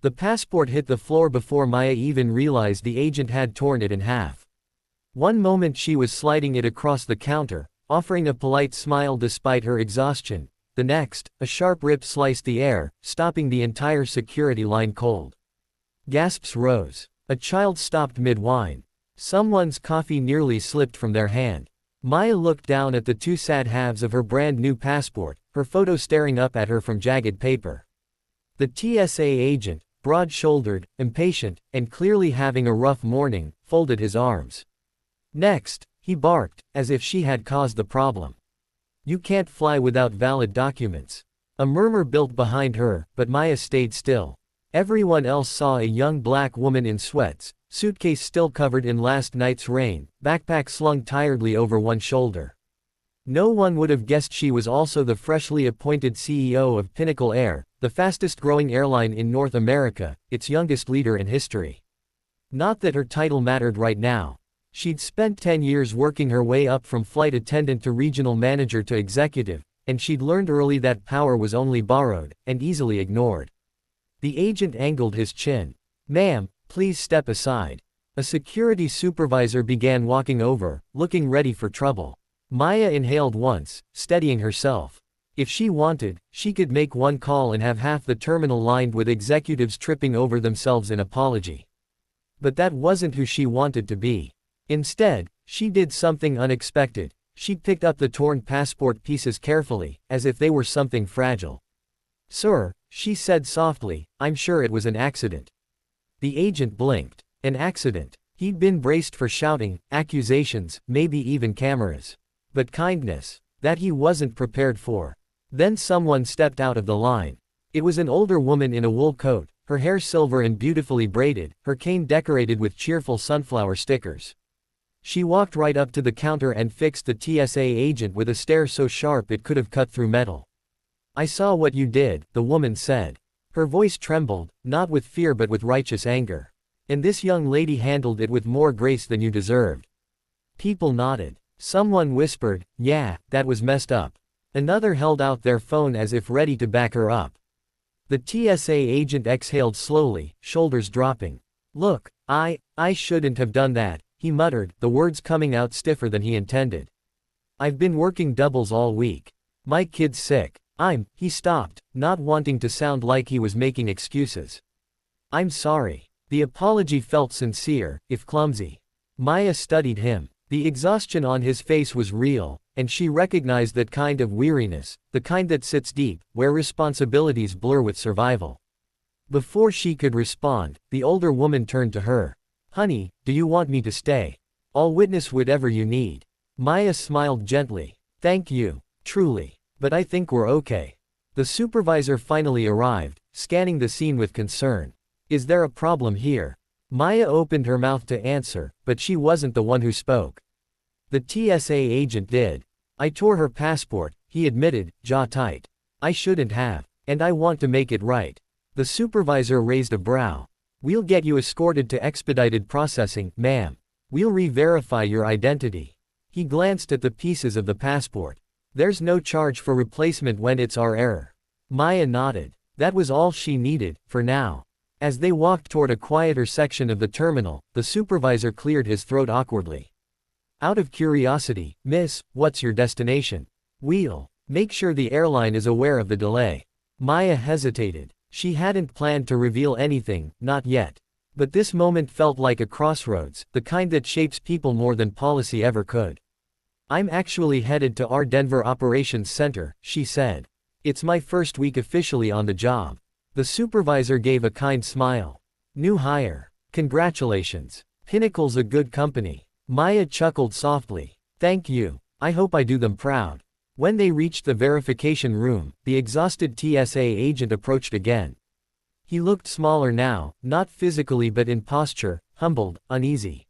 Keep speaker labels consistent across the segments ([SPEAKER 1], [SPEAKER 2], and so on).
[SPEAKER 1] The passport hit the floor before Maya even realized the agent had torn it in half. One moment she was sliding it across the counter, offering a polite smile despite her exhaustion. The next, a sharp rip sliced the air, stopping the entire security line cold. Gasps rose. A child stopped mid-whine. Someone's coffee nearly slipped from their hand. Maya looked down at the two sad halves of her brand new passport, her photo staring up at her from jagged paper. The TSA agent, broad-shouldered, impatient, and clearly having a rough morning, folded his arms. Next, he barked, as if she had caused the problem. You can't fly without valid documents. A murmur built behind her, but Maya stayed still. Everyone else saw a young black woman in sweats, suitcase still covered in last night's rain, backpack slung tiredly over one shoulder. No one would have guessed she was also the freshly appointed CEO of Pinnacle Air, the fastest-growing airline in North America, its youngest leader in history. Not that her title mattered right now. She'd spent 10 years working her way up from flight attendant to regional manager to executive, and she'd learned early that power was only borrowed, and easily ignored. The agent angled his chin. Ma'am, please step aside. A security supervisor began walking over, looking ready for trouble. Maya inhaled once, steadying herself. If she wanted, she could make one call and have half the terminal lined with executives tripping over themselves in apology. But that wasn't who she wanted to be. Instead, she did something unexpected. She picked up the torn passport pieces carefully, as if they were something fragile. Sir, she said softly, I'm sure it was an accident. The agent blinked. An accident. He'd been braced for shouting, accusations, maybe even cameras. But kindness, that he wasn't prepared for. Then someone stepped out of the line. It was an older woman in a wool coat, her hair silver and beautifully braided, her cane decorated with cheerful sunflower stickers. She walked right up to the counter and fixed the TSA agent with a stare so sharp it could have cut through metal. I saw what you did, the woman said. Her voice trembled, not with fear but with righteous anger. And this young lady handled it with more grace than you deserved. People nodded. Someone whispered, yeah, that was messed up. Another held out their phone as if ready to back her up. The TSA agent exhaled slowly, shoulders dropping. Look, I shouldn't have done that, he muttered, the words coming out stiffer than he intended. I've been working doubles all week. My kid's sick. He stopped, not wanting to sound like he was making excuses. I'm sorry. The apology felt sincere, if clumsy. Maya studied him. The exhaustion on his face was real, and she recognized that kind of weariness, the kind that sits deep, where responsibilities blur with survival. Before she could respond, the older woman turned to her. Honey, do you want me to stay? I'll witness whatever you need. Maya smiled gently. Thank you, truly. But I think we're okay. The supervisor finally arrived, scanning the scene with concern. Is there a problem here? Maya opened her mouth to answer, but she wasn't the one who spoke. The TSA agent did. I tore her passport, he admitted, jaw tight. I shouldn't have. And I want to make it right. The supervisor raised a brow. We'll get you escorted to expedited processing, ma'am. We'll re-verify your identity. He glanced at the pieces of the passport. There's no charge for replacement when it's our error. Maya nodded. That was all she needed, for now. As they walked toward a quieter section of the terminal, the supervisor cleared his throat awkwardly. Out of curiosity, miss, what's your destination? We'll make sure the airline is aware of the delay. Maya hesitated. She hadn't planned to reveal anything, not yet. But this moment felt like a crossroads, the kind that shapes people more than policy ever could. I'm actually headed to our Denver Operations Center, she said. It's my first week officially on the job. The supervisor gave a kind smile. New hire. Congratulations. Pinnacle's a good company. Maya chuckled softly. Thank you. I hope I do them proud. When they reached the verification room, the exhausted TSA agent approached again. He looked smaller now, not physically but in posture, humbled, uneasy.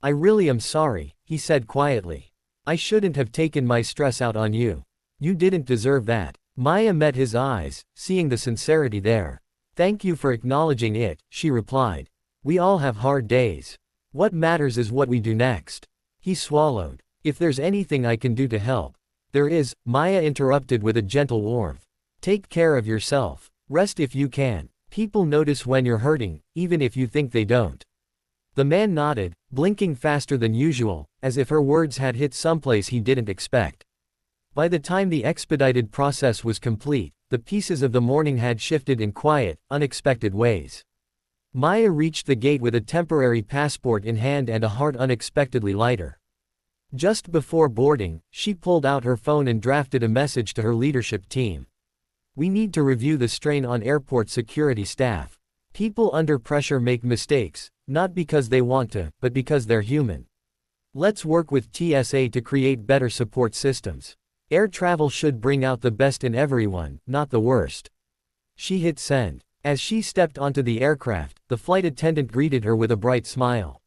[SPEAKER 1] I really am sorry, he said quietly. I shouldn't have taken my stress out on you. You didn't deserve that. Maya met his eyes, seeing the sincerity there. Thank you for acknowledging it, she replied. We all have hard days. What matters is what we do next. He swallowed. If there's anything I can do to help. There is, Maya interrupted with a gentle warmth. Take care of yourself. Rest if you can. People notice when you're hurting, even if you think they don't. The man nodded, blinking faster than usual, as if her words had hit someplace he didn't expect. By the time the expedited process was complete, the pieces of the morning had shifted in quiet, unexpected ways. Maya reached the gate with a temporary passport in hand and a heart unexpectedly lighter. Just before boarding, she pulled out her phone and drafted a message to her leadership team. "We need to review the strain on airport security staff. People under pressure make mistakes, not because they want to, but because they're human. Let's work with TSA to create better support systems. Air travel should bring out the best in everyone, not the worst." She hit send. As she stepped onto the aircraft, the flight attendant greeted her with a bright smile.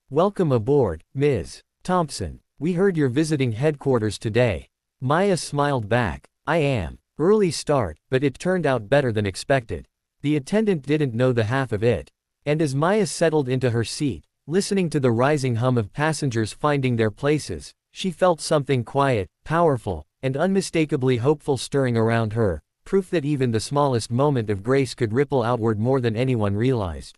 [SPEAKER 1] "Welcome aboard, Ms. Thompson. We heard you're visiting headquarters today." Maya smiled back. "I am. Early start, but it turned out better than expected." The attendant didn't know the half of it. And as Maya settled into her seat, listening to the rising hum of passengers finding their places, she felt something quiet, powerful, and unmistakably hopeful stirring around her, proof that even the smallest moment of grace could ripple outward more than anyone realized.